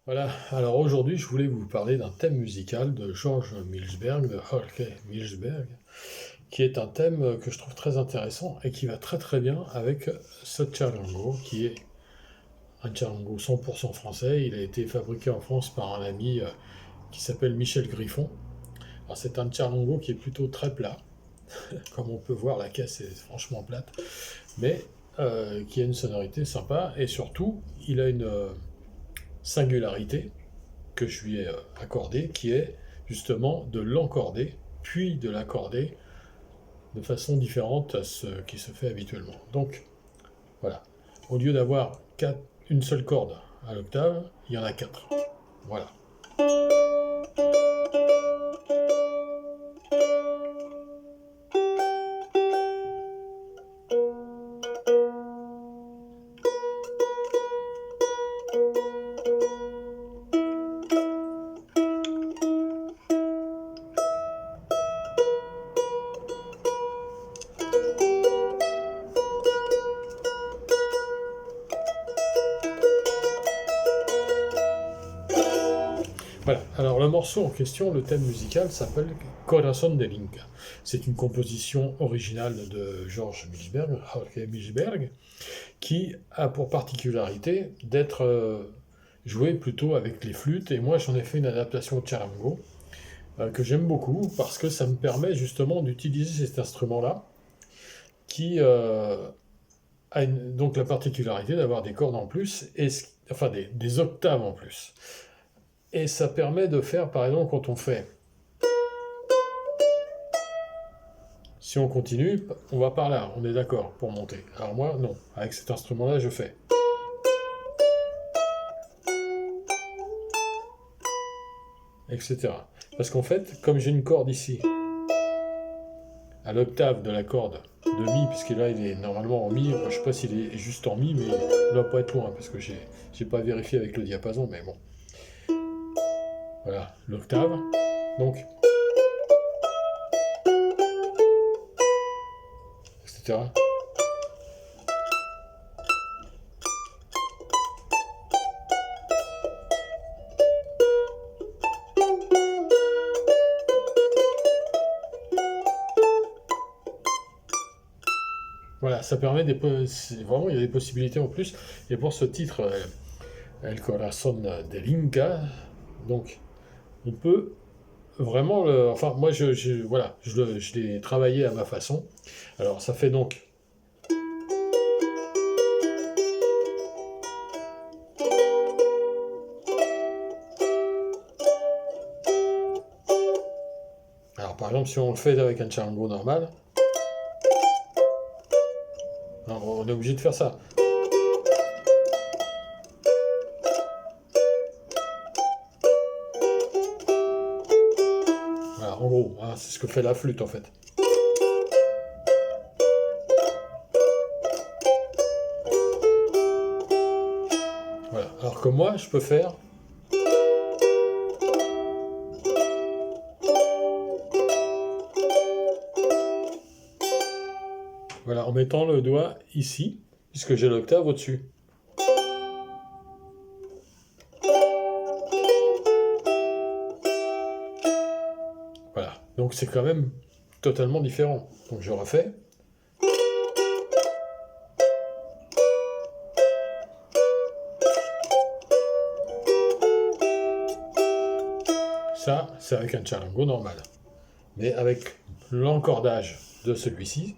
Voilà, alors aujourd'hui je voulais vous parler d'un thème musical de George Milsberg, de Jorge Milsberg, qui est un thème que je trouve très intéressant et qui va très très bien avec ce charango, qui est un charango 100% français. Il a été fabriqué en France par un ami qui s'appelle Michel Griffon. Alors c'est un charango qui est plutôt très plat, comme on peut voir la caisse est franchement plate, mais qui a une sonorité sympa et surtout il a une singularité que je lui ai accordé, qui est justement de l'encorder, puis de l'accorder de façon différente à ce qui se fait habituellement. Donc voilà, au lieu d'avoir une seule corde à l'octave, il y en a quatre. Voilà. Voilà, alors le morceau en question, le thème musical s'appelle Corazon del Inca. C'est une composition originale de Jorge Milsberg, qui a pour particularité d'être joué plutôt avec les flûtes, et moi j'en ai fait une adaptation au charango, que j'aime beaucoup, parce que ça me permet justement d'utiliser cet instrument-là, qui a donc la particularité d'avoir des cordes en plus, enfin des octaves en plus. Et ça permet de faire, par exemple, quand on fait... Si on continue, on va par là, on est d'accord, pour monter. Alors moi, non. Avec cet instrument-là, je fais... etc. Parce qu'en fait, comme j'ai une corde ici, à l'octave de la corde de Mi, puisque là il est normalement en Mi, je ne sais pas s'il est juste en Mi, mais il ne doit pas être loin, parce que j'ai pas vérifié avec le diapason, mais bon. Voilà, l'octave. Donc, etc. Voilà, ça permet vraiment, il y a des possibilités en plus. Et pour ce titre, El Corazón del Inca, donc, on peut vraiment enfin, moi, voilà, je l'ai travaillé à ma façon. Alors, ça fait donc... Alors, par exemple, si on le fait avec un charango normal, on est obligé de faire ça. Voilà, en gros, hein, c'est ce que fait la flûte en fait. Voilà. Alors que moi, je peux faire... Voilà, en mettant le doigt ici, puisque j'ai l'octave au-dessus. Voilà, donc c'est quand même totalement différent. Donc je refais. Ça, c'est avec un charango normal. Mais avec l'encordage de celui-ci,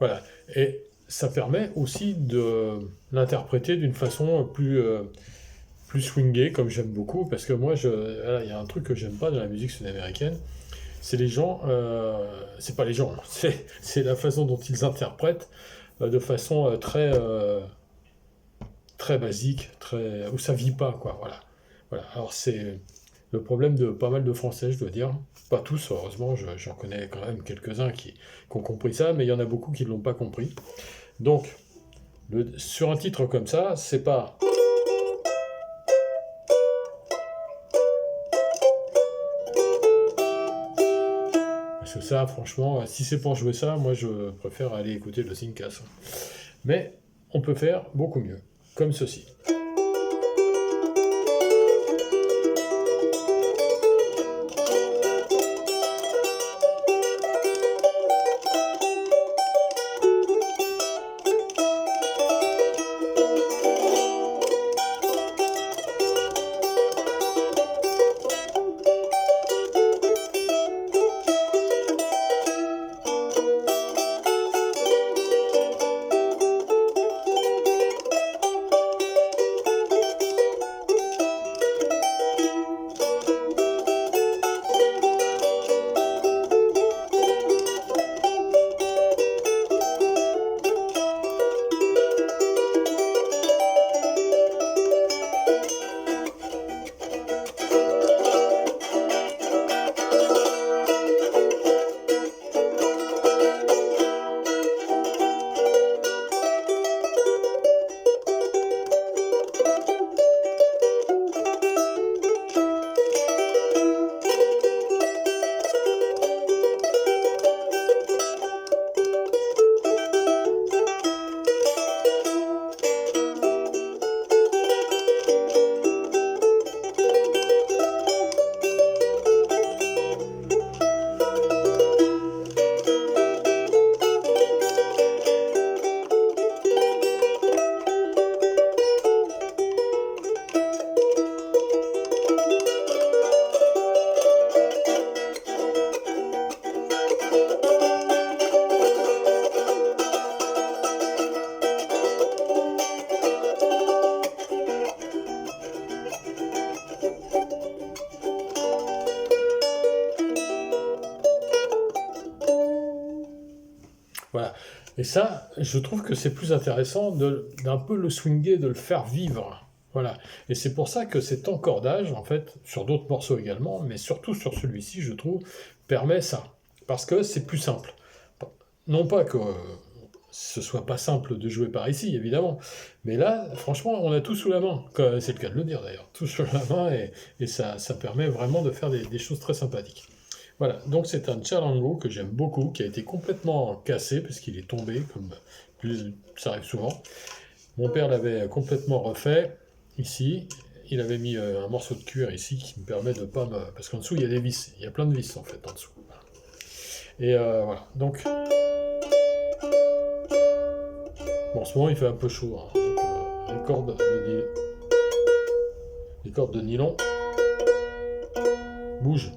voilà. Et ça permet aussi de l'interpréter d'une façon plus swingée, comme j'aime beaucoup, parce que moi, il y a un truc que j'aime pas dans la musique sud-américaine, c'est les gens, c'est pas les gens, c'est la façon dont ils interprètent de façon très basique, où ça vit pas, quoi, voilà. Voilà, alors c'est le problème de pas mal de Français, je dois dire. Pas tous, heureusement, j'en connais quand même quelques-uns qui ont compris ça, mais il y en a beaucoup qui ne l'ont pas compris. Donc, sur un titre comme ça, c'est pas... Parce que ça, franchement, si c'est pour jouer ça, moi je préfère aller écouter le Syncas. Mais on peut faire beaucoup mieux, comme ceci. Voilà. Et ça, je trouve que c'est plus intéressant d'un peu le swinger, de le faire vivre. Voilà. Et c'est pour ça que cet encordage, en fait, sur d'autres morceaux également, mais surtout sur celui-ci, je trouve, permet ça. Parce que c'est plus simple. Non pas que ce soit pas simple de jouer par ici, évidemment. Mais là, franchement, on a tout sous la main. C'est le cas de le dire d'ailleurs. Tout sous la main et ça permet vraiment de faire des choses très sympathiques. Voilà, donc c'est un charango que j'aime beaucoup, qui a été complètement cassé parce qu'il est tombé, comme ça arrive souvent. Mon père l'avait complètement refait ici. Il avait mis un morceau de cuir ici qui me permet de pas me... Parce qu'en dessous, il y a des vis. Il y a plein de vis en fait en dessous. Et voilà, donc... Bon, en ce moment, il fait un peu chaud. Hein. Donc, les cordes de nylon bougent.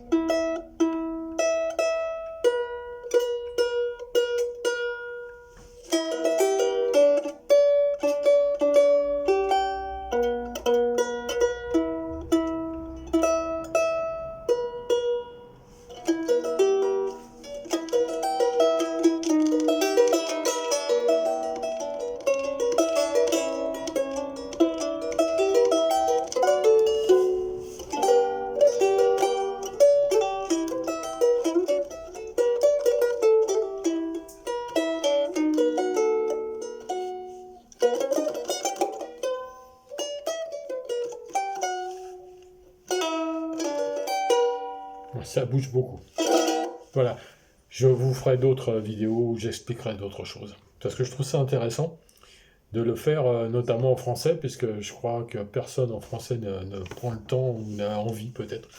Ça bouge beaucoup. Voilà, je vous ferai d'autres vidéos où j'expliquerai d'autres choses. Parce que je trouve ça intéressant de le faire, notamment en français, puisque je crois que personne en français ne prend le temps ou n'a envie peut-être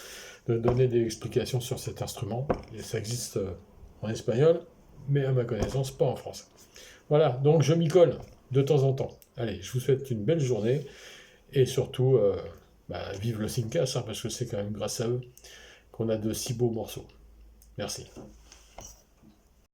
de donner des explications sur cet instrument. Et ça existe en espagnol, mais à ma connaissance, pas en français. Voilà, donc je m'y colle de temps en temps. Allez, je vous souhaite une belle journée, et surtout, vive le Syncas, hein, parce que c'est quand même grâce à eux qu'on a de si beaux morceaux. Merci.